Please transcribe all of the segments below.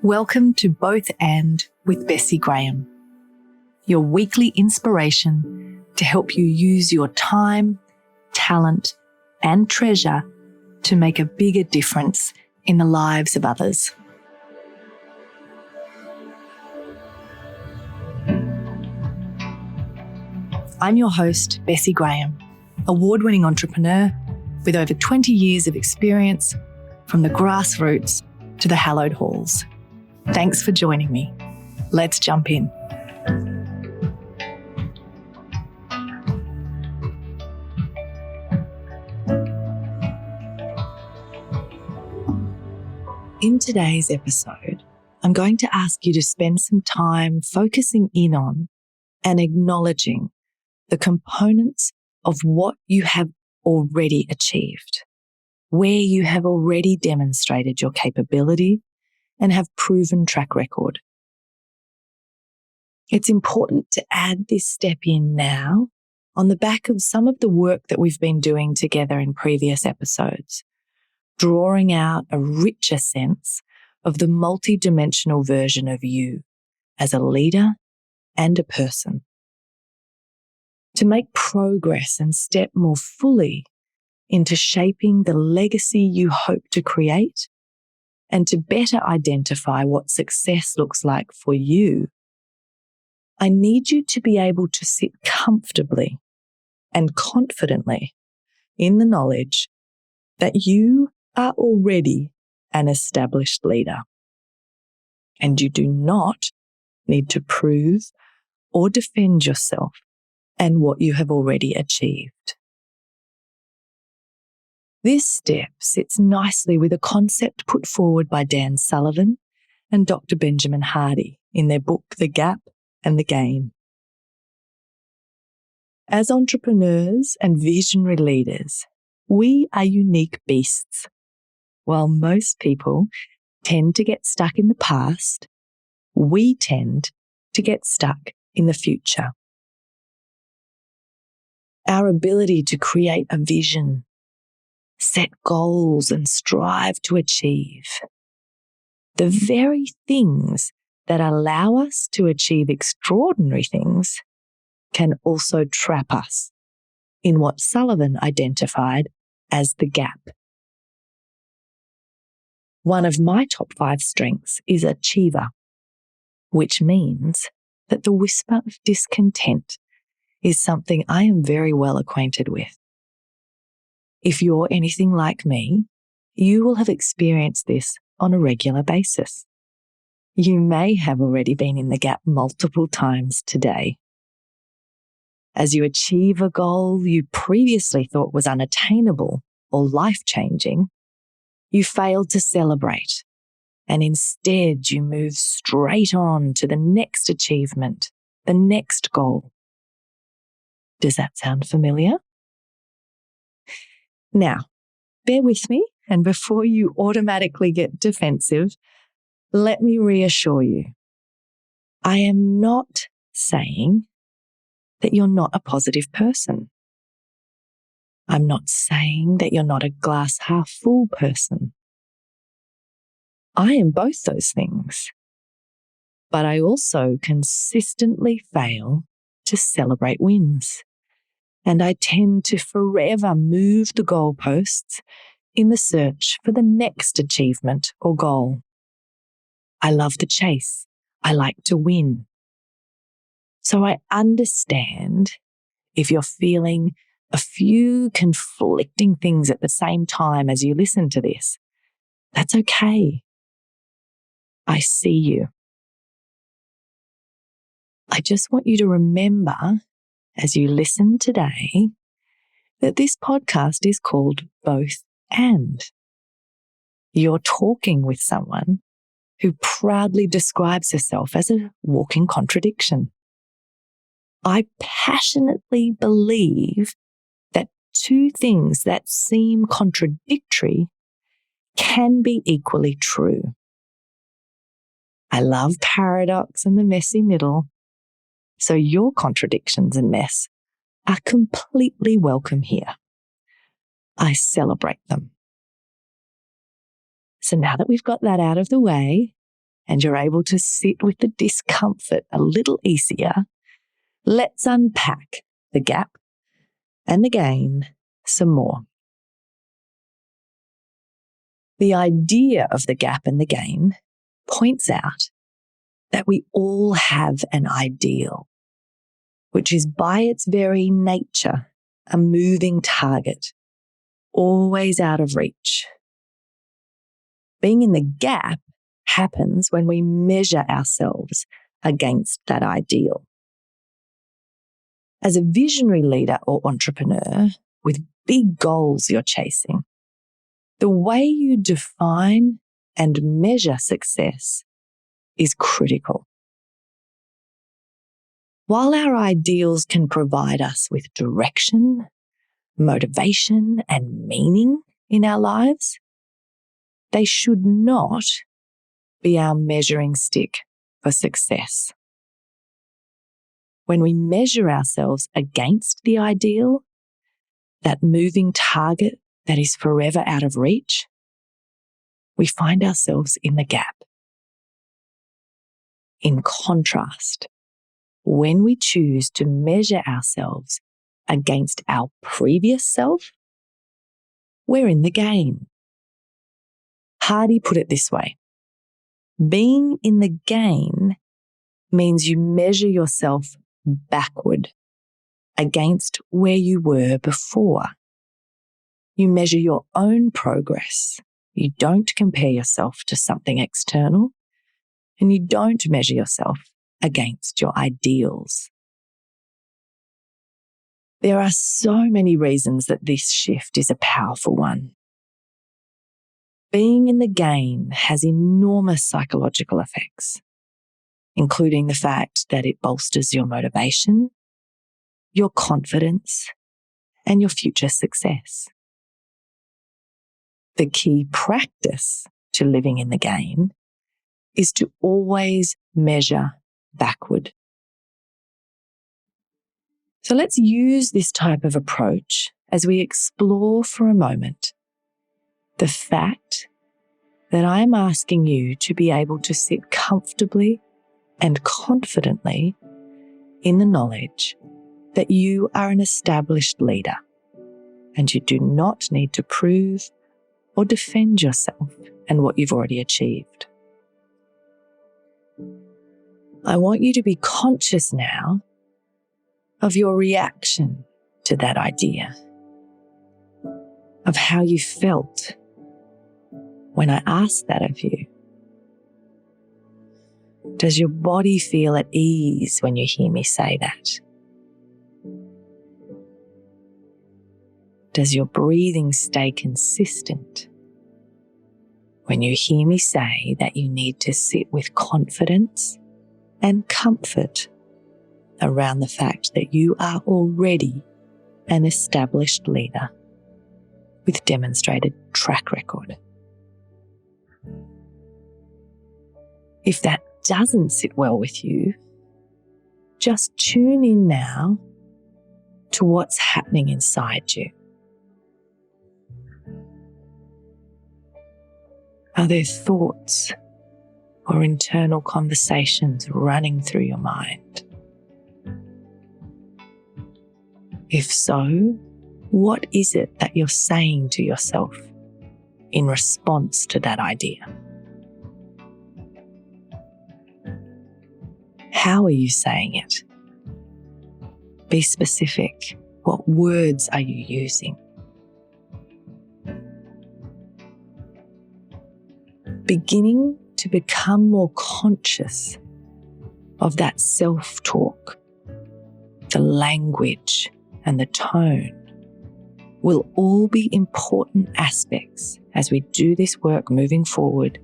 Welcome to Both And with Bessi Graham, your weekly inspiration to help you use your time, talent, and treasure to make a bigger difference in the lives of others. I'm your host, Bessi Graham, award-winning entrepreneur with over 20 years of experience from the grassroots to the hallowed halls. Thanks for joining me. Let's jump in. In today's episode, I'm going to ask you to spend some time focusing in on and acknowledging the components of what you have already achieved, where you have already demonstrated your capability and have proven track record. It's important to add this step in now on the back of some of the work that we've been doing together in previous episodes, drawing out a richer sense of the multidimensional version of you as a leader and a person. To make progress and step more fully into shaping the legacy you hope to create, and to better identify what success looks like for you, I need you to be able to sit comfortably and confidently in the knowledge that you are already an established leader, and you do not need to prove or defend yourself and what you have already achieved. This step sits nicely with a concept put forward by Dan Sullivan and Dr. Benjamin Hardy in their book, The Gap and the Gain. As entrepreneurs and visionary leaders, we are unique beasts. While most people tend to get stuck in the past, we tend to get stuck in the future. Our ability to create a vision, set goals and strive to achieve the very things that allow us to achieve extraordinary things can also trap us in what Sullivan identified as the gap. One of my top 5 strengths is achiever, which means that the whisper of discontent is something I am very well acquainted with. If you're anything like me, you will have experienced this on a regular basis. You may have already been in the gap multiple times today. As you achieve a goal you previously thought was unattainable or life-changing, you fail to celebrate, and instead you move straight on to the next achievement, the next goal. Does that sound familiar? Now, bear with me, and before you automatically get defensive, let me reassure you. I am not saying that you're not a positive person. I'm not saying that you're not a glass half full person. I am both those things. But I also consistently fail to celebrate wins. And I tend to forever move the goalposts in the search for the next achievement or goal. I love the chase. I like to win. So I understand if you're feeling a few conflicting things at the same time as you listen to this. That's okay. I see you. I just want you to remember, as you listen today, that this podcast is called Both And. You're talking with someone who proudly describes herself as a walking contradiction. I passionately believe that two things that seem contradictory can be equally true. I love paradox and the messy middle, so your contradictions and mess are completely welcome here. I celebrate them. So now that we've got that out of the way, and you're able to sit with the discomfort a little easier, let's unpack the gap and the gain some more. The idea of the gap and the gain points out that we all have an ideal, which is by its very nature a moving target, always out of reach. Being in the gap happens when we measure ourselves against that ideal. As a visionary leader or entrepreneur with big goals you're chasing, the way you define and measure success is critical. While our ideals can provide us with direction, motivation, and meaning in our lives, they should not be our measuring stick for success. When we measure ourselves against the ideal, that moving target that is forever out of reach, we find ourselves in the gap. In contrast, when we choose to measure ourselves against our previous self, we're in the gain. Hardy put it this way: being in the gain means you measure yourself backward against where you were before. You measure your own progress. You don't compare yourself to something external, and you don't measure yourself against your ideals. There are so many reasons that this shift is a powerful one. Being in the gain has enormous psychological effects, including the fact that it bolsters your motivation, your confidence, and your future success. The key practice to living in the gain is to always measure backward. So let's use this type of approach as we explore for a moment the fact that I am asking you to be able to sit comfortably and confidently in the knowledge that you are an established leader and you do not need to prove or defend yourself and what you've already achieved. I want you to be conscious now of your reaction to that idea, of how you felt when I asked that of you. Does your body feel at ease when you hear me say that? Does your breathing stay consistent when you hear me say that you need to sit with confidence and comfort around the fact that you are already an established leader with demonstrated track record? If that doesn't sit well with you, just tune in now to what's happening inside you. Are there thoughts or internal conversations running through your mind? If so, what is it that you're saying to yourself in response to that idea? How are you saying it? Be specific. What words are you using? Beginning to become more conscious of that self-talk, the language and the tone will all be important aspects as we do this work moving forward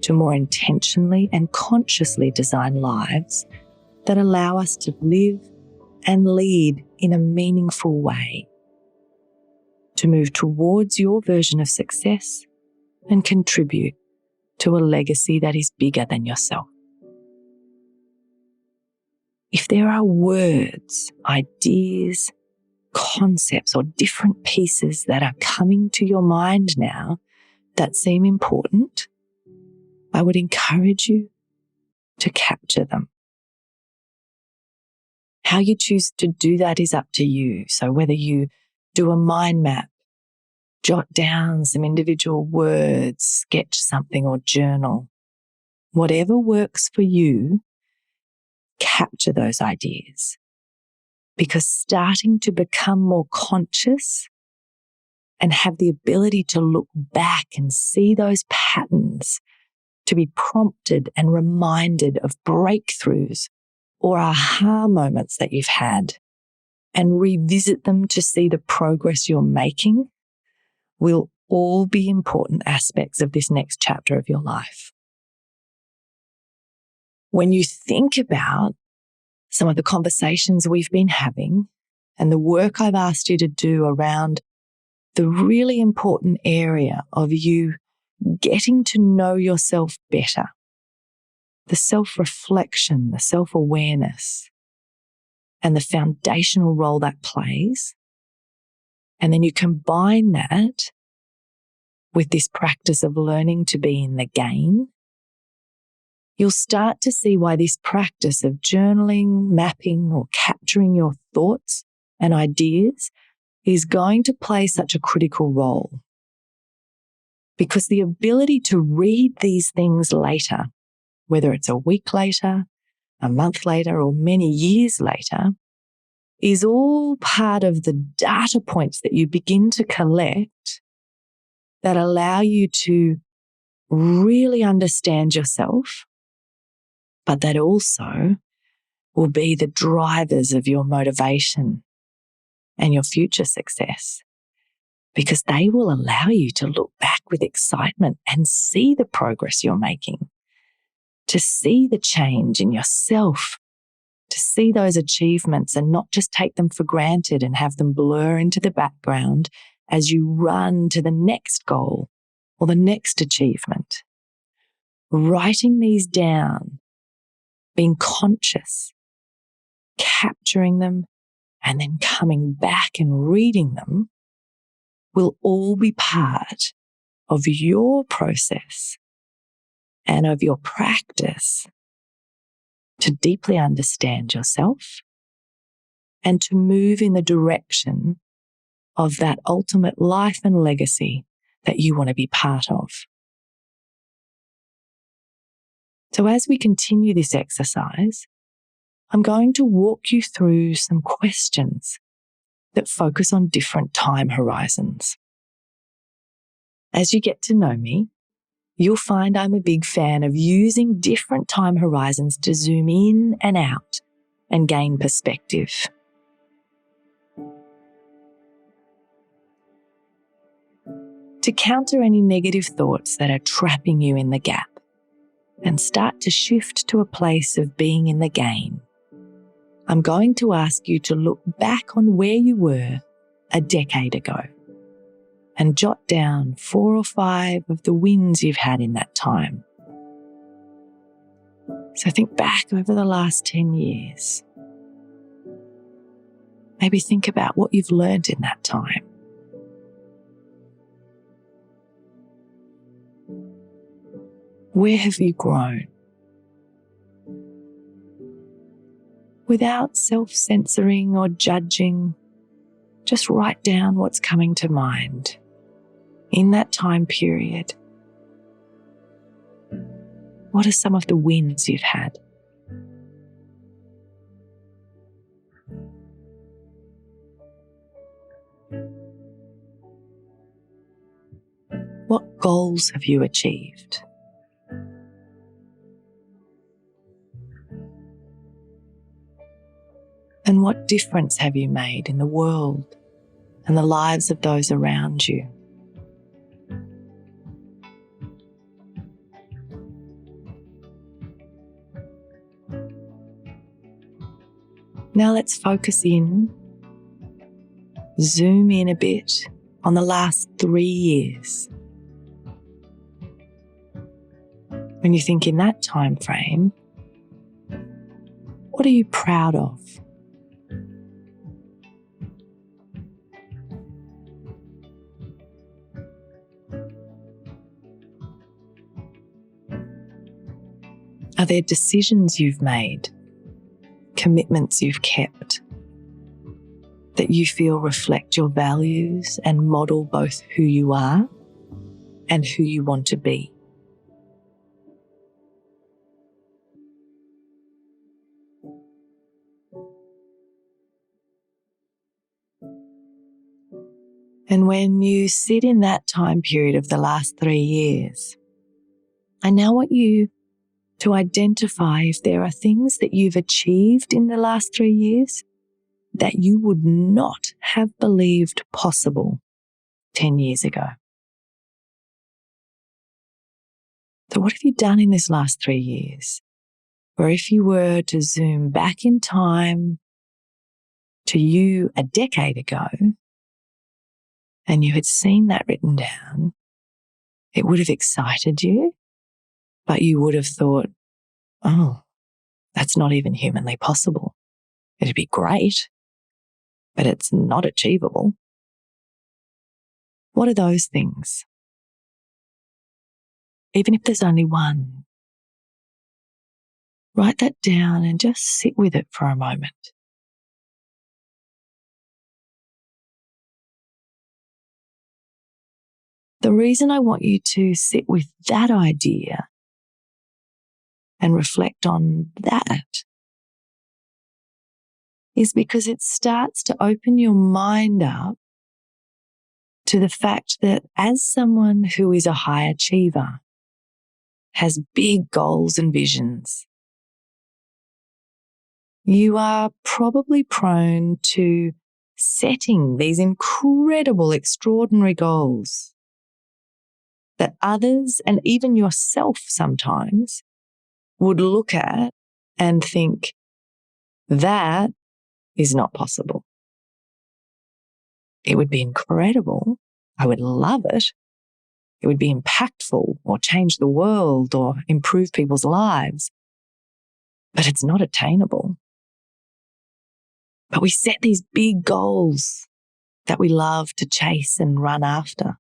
to more intentionally and consciously design lives that allow us to live and lead in a meaningful way, to move towards your version of success and contribute to a legacy that is bigger than yourself. If there are words, ideas, concepts, or different pieces that are coming to your mind now that seem important, I would encourage you to capture them. How you choose to do that is up to you. So whether you do a mind map, jot down some individual words, sketch something or journal, whatever works for you, capture those ideas. Because starting to become more conscious and have the ability to look back and see those patterns, to be prompted and reminded of breakthroughs or aha moments that you've had, and revisit them to see the progress you're making, will all be important aspects of this next chapter of your life. When you think about some of the conversations we've been having and the work I've asked you to do around the really important area of you getting to know yourself better, the self-reflection, the self-awareness, and the foundational role that plays, and then you combine that with this practice of learning to be in the game, you'll start to see why this practice of journaling, mapping, or capturing your thoughts and ideas is going to play such a critical role. Because the ability to read these things later, whether it's a week later, a month later, or many years later, is all part of the data points that you begin to collect that allow you to really understand yourself, but that also will be the drivers of your motivation and your future success, because they will allow you to look back with excitement and see the progress you're making, to see the change in yourself, to see those achievements and not just take them for granted and have them blur into the background as you run to the next goal or the next achievement. Writing these down, being conscious, capturing them, and then coming back and reading them will all be part of your process and of your practice to deeply understand yourself and to move in the direction of that ultimate life and legacy that you want to be part of. So as we continue this exercise, I'm going to walk you through some questions that focus on different time horizons. As you get to know me, you'll find I'm a big fan of using different time horizons to zoom in and out and gain perspective. To counter any negative thoughts that are trapping you in the gap and start to shift to a place of being in the game, I'm going to ask you to look back on where you were a decade ago and jot down 4 or 5 of the wins you've had in that time. So think back over the last 10 years. Maybe think about what you've learned in that time. Where have you grown? Without self-censoring or judging, just write down what's coming to mind in that time period. What are some of the wins you've had? What goals have you achieved? And what difference have you made in the world and the lives of those around you? Now let's focus in, zoom in a bit on the last 3 years. When you think in that time frame, what are you proud of? Are there decisions you've made, commitments you've kept, that you feel reflect your values and model both who you are and who you want to be? And when you sit in that time period of the last 3 years, I now want you to identify if there are things that you've achieved in the last 3 years that you would not have believed possible 10 years ago. So what have you done in this last 3 years? Or if you were to zoom back in time to you a decade ago, and you had seen that written down, it would have excited you, but you would have thought, oh, that's not even humanly possible. It'd be great, but it's not achievable. What are those things? Even if there's only one, write that down and just sit with it for a moment. The reason I want you to sit with that idea and reflect on that is because it starts to open your mind up to the fact that as someone who is a high achiever, has big goals and visions, you are probably prone to setting these incredible, extraordinary goals that others and even yourself sometimes would look at and think, that is not possible. It would be incredible. I would love it. It would be impactful or change the world or improve people's lives. But it's not attainable. But we set these big goals that we love to chase and run after.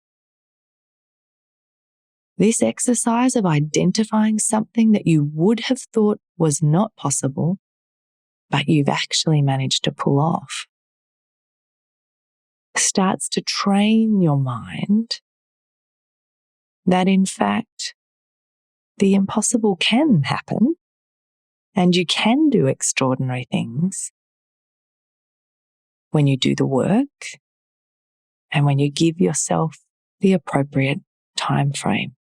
This exercise of identifying something that you would have thought was not possible, but you've actually managed to pull off, starts to train your mind that in fact the impossible can happen and you can do extraordinary things when you do the work and when you give yourself the appropriate time frame.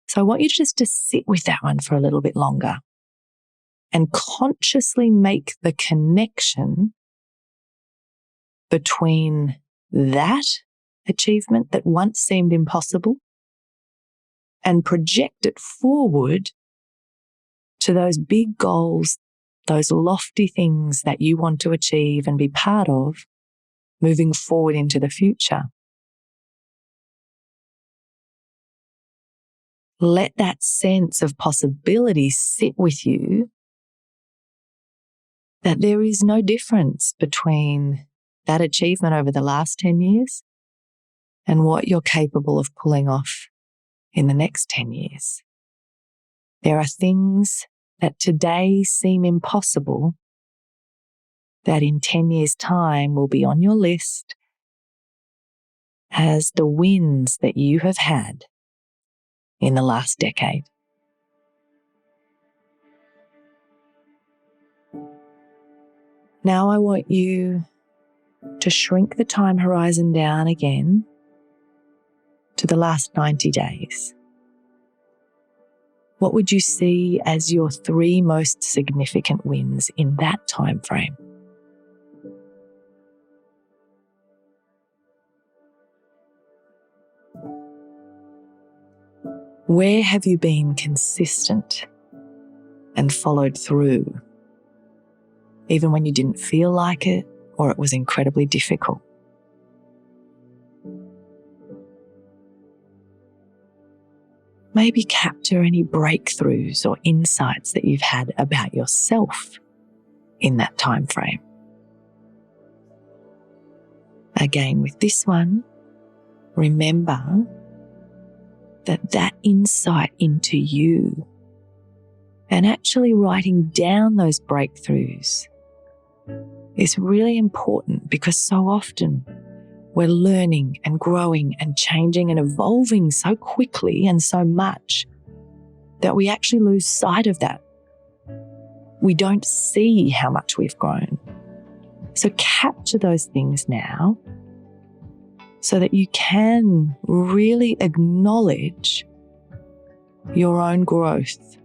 So I want you just to sit with that one for a little bit longer and consciously make the connection between that achievement that once seemed impossible and project it forward to those big goals, those lofty things that you want to achieve and be part of moving forward into the future. Let that sense of possibility sit with you, that there is no difference between that achievement over the last 10 years and what you're capable of pulling off in the next 10 years. There are things that today seem impossible that in 10 years' time will be on your list as the wins that you have had in the last decade. Now I want you to shrink the time horizon down again to the last 90 days. What would you see as your 3 most significant wins in that time frame? Where have you been consistent and followed through, even when you didn't feel like it or it was incredibly difficult? Maybe capture any breakthroughs or insights that you've had about yourself in that time frame. Again, with this one, remember that insight into you and actually writing down those breakthroughs is really important, because so often we're learning and growing and changing and evolving so quickly and so much that we actually lose sight of that. We don't see how much we've grown. So capture those things now so that you can really acknowledge your own growth,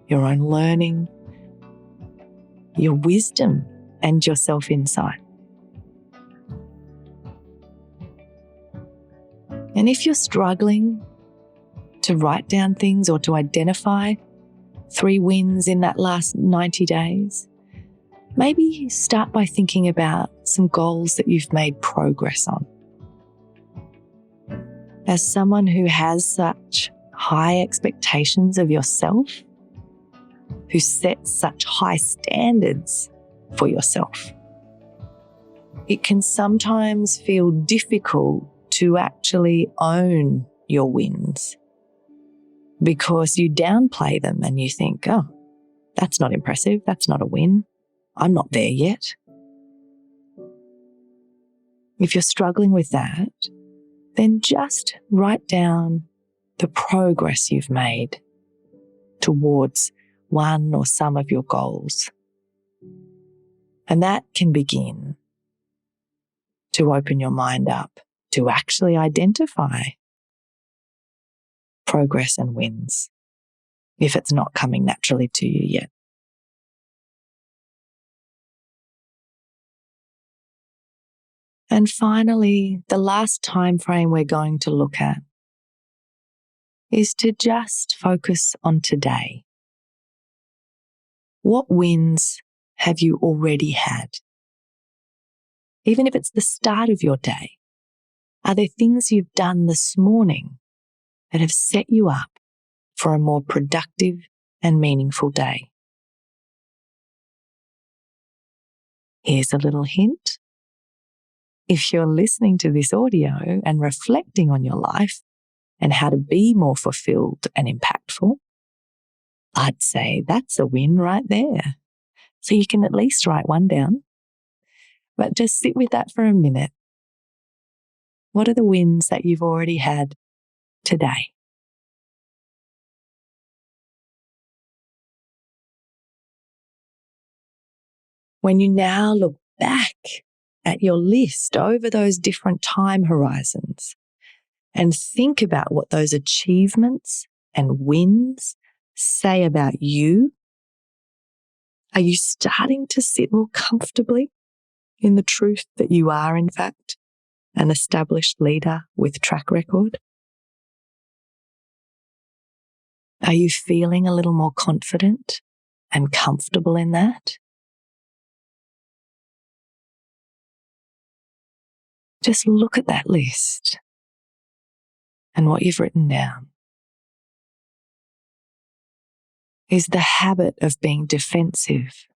your own learning, your wisdom, and your self-insight. And if you're struggling to write down things or to identify 3 wins in that last 90 days, maybe start by thinking about some goals that you've made progress on. As someone who has such high expectations of yourself, who sets such high standards for yourself, it can sometimes feel difficult to actually own your wins because you downplay them and you think, oh, that's not impressive, that's not a win, I'm not there yet. If you're struggling with that, then just write down the progress you've made towards one or some of your goals. And that can begin to open your mind up to actually identify progress and wins if it's not coming naturally to you yet. And finally, the last time frame we're going to look at is to just focus on today. What wins have you already had? Even if it's the start of your day, are there things you've done this morning that have set you up for a more productive and meaningful day? Here's a little hint. If you're listening to this audio and reflecting on your life and how to be more fulfilled and impactful, I'd say that's a win right there. So you can at least write one down. But just sit with that for a minute. What are the wins that you've already had today? When you now look back at your list over those different time horizons and think about what those achievements and wins say about you, are you starting to sit more comfortably in the truth that you are, in fact, an established leader with track record? Are you feeling a little more confident and comfortable in that? Just look at that list and what you've written down. Is the habit of being defensive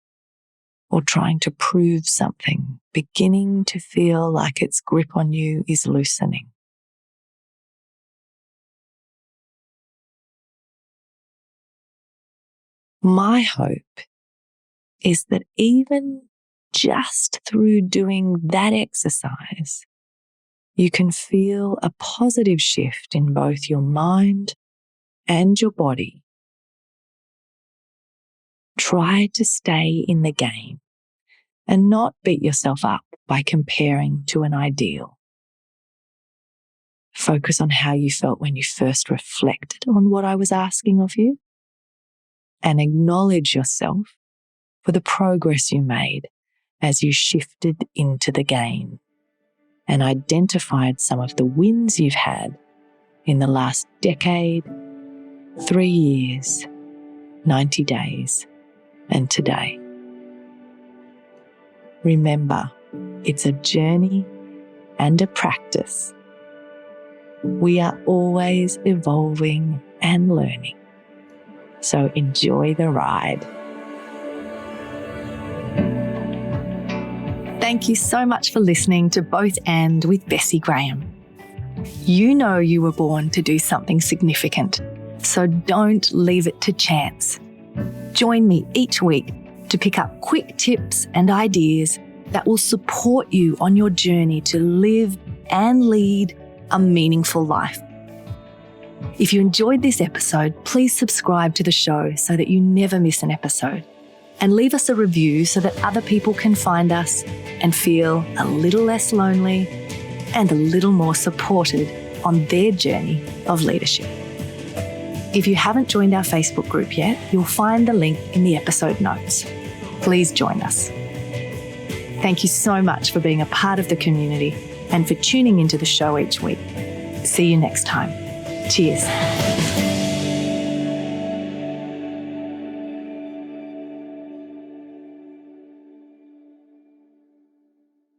or trying to prove something beginning to feel like its grip on you is loosening? My hope is that even just through doing that exercise, you can feel a positive shift in both your mind and your body. Try to stay in the game and not beat yourself up by comparing to an ideal. Focus on how you felt when you first reflected on what I was asking of you, and acknowledge yourself for the progress you made as you shifted into the game and identified some of the wins you've had in the last decade, 3 years, 90 days, and today. Remember, it's a journey and a practice. We are always evolving and learning. So enjoy the ride. Thank you so much for listening to Both And with Bessi Graham. You know you were born to do something significant, so don't leave it to chance. Join me each week to pick up quick tips and ideas that will support you on your journey to live and lead a meaningful life. If you enjoyed this episode, please subscribe to the show so that you never miss an episode. And leave us a review so that other people can find us and feel a little less lonely and a little more supported on their journey of leadership. If you haven't joined our Facebook group yet, you'll find the link in the episode notes. Please join us. Thank you so much for being a part of the community and for tuning into the show each week. See you next time. Cheers.